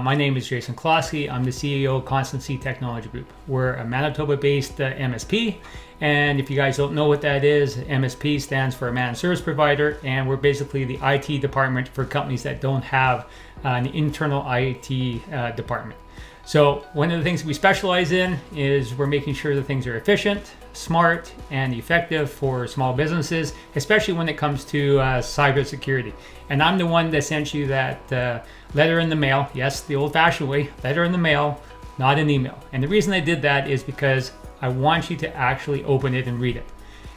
My name is Jason Klosky. I'm the CEO of Constancy Technology Group. We're a Manitoba-based MSP, and if you guys don't know what that is, MSP stands for a managed service provider, and we're basically the IT department for companies that don't have an internal IT department. So one of the things we specialize in is we're making sure that things are efficient, smart, and effective for small businesses, especially when it comes to cybersecurity. And I'm the one that sent you that letter in the mail. Yes, the old-fashioned way, letter in the mail, not an email. And the reason I did that is because I want you to actually open it and read it.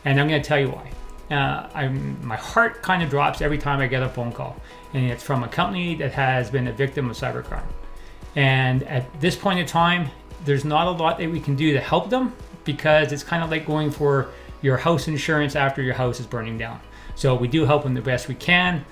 And I'm going to tell you why. My heart kind of drops every time I get a phone call, and it's from a company that has been a victim of cybercrime. And at this point in time, there's not a lot that we can do to help them, because it's kind of like going for your house insurance after your house is burning down. So we do help them the best we can,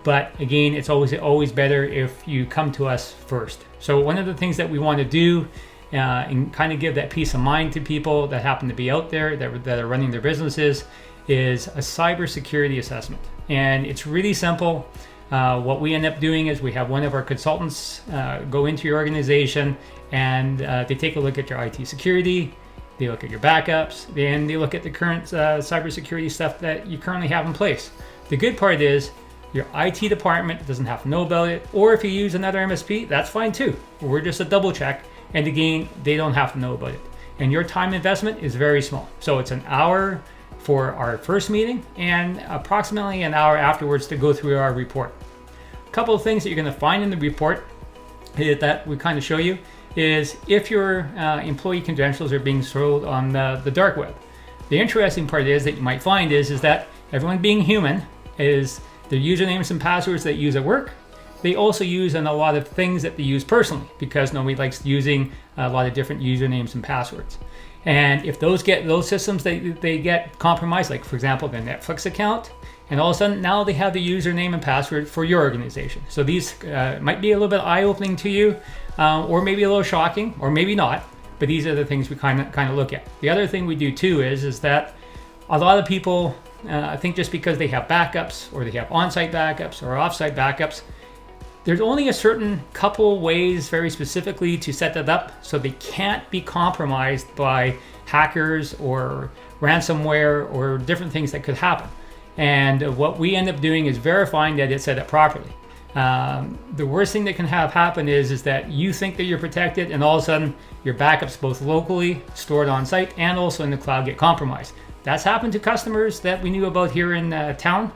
but again, it's always better if you come to us first. So one of the things that we want to do and kind of give that peace of mind to people that happen to be out there that are running their businesses is a cybersecurity assessment. And it's really simple. What we end up doing is we have one of our consultants go into your organization, and they take a look at your IT security, they look at your backups, and they look at the current cybersecurity stuff that you currently have in place. The good part is your IT department doesn't have to know about it, or if you use another MSP, that's fine too. We're just a double check, and again, they don't have to know about it. And your time investment is very small. So it's an hour for our first meeting and approximately an hour afterwards to go through our report. A couple of things that you're going to find in the report that we kind of show you is if your employee credentials are being sold on the dark web. The interesting part is that you might find is that everyone being human is their usernames and passwords that use at work. They also use in a lot of things that they use personally, because nobody likes using a lot of different usernames and passwords. And if those systems they get compromised, like for example the Netflix account, and all of a sudden now they have the username and password for your organization. So these might be a little bit eye-opening to you, or maybe a little shocking, or maybe not. But these are the things we kind of look at. The other thing we do too is that a lot of people think just because they have backups, or they have on-site backups or off-site backups, there's only a certain couple ways very specifically to set that up so they can't be compromised by hackers or ransomware or different things that could happen. And what we end up doing is verifying that it's set up properly. The worst thing that can happen is that you think that you're protected, and all of a sudden your backups both locally stored on site and also in the cloud get compromised. That's happened to customers that we knew about here in town.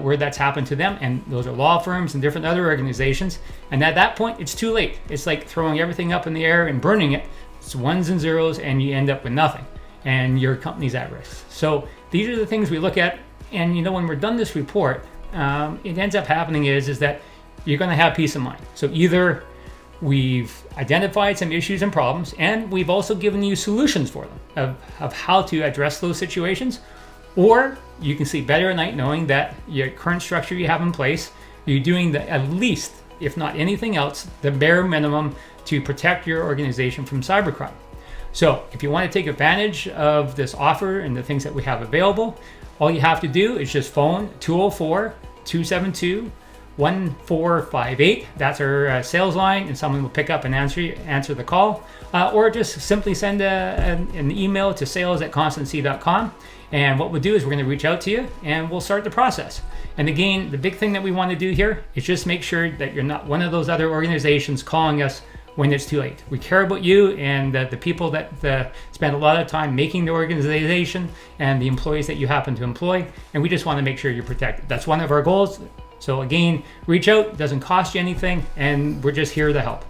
Where that's happened to them, and those are law firms and different other organizations. And at that point, it's too late. It's like throwing everything up in the air and burning it. It's ones and zeros, and you end up with nothing, and your company's at risk. So these are the things we look at. And when we're done this report, it ends up happening is that you're going to have peace of mind. So either we've identified some issues and problems, and we've also given you solutions for them of how to address those situations, or you can sleep better at night knowing that your current structure you have in place, you're doing at least, if not anything else, the bare minimum to protect your organization from cybercrime. So if you want to take advantage of this offer and the things that we have available, all you have to do is just phone 204-272-1458. That's our sales line, and someone will pick up and answer the call. Or just simply send an email to sales@constancy.com. And what we'll do is we're going to reach out to you, and we'll start the process. And again, the big thing that we want to do here is just make sure that you're not one of those other organizations calling us when it's too late. We care about you and the people that spend a lot of time making the organization and the employees that you happen to employ, and we just want to make sure you're protected. That's one of our goals. So again, reach out, it doesn't cost you anything, and we're just here to help.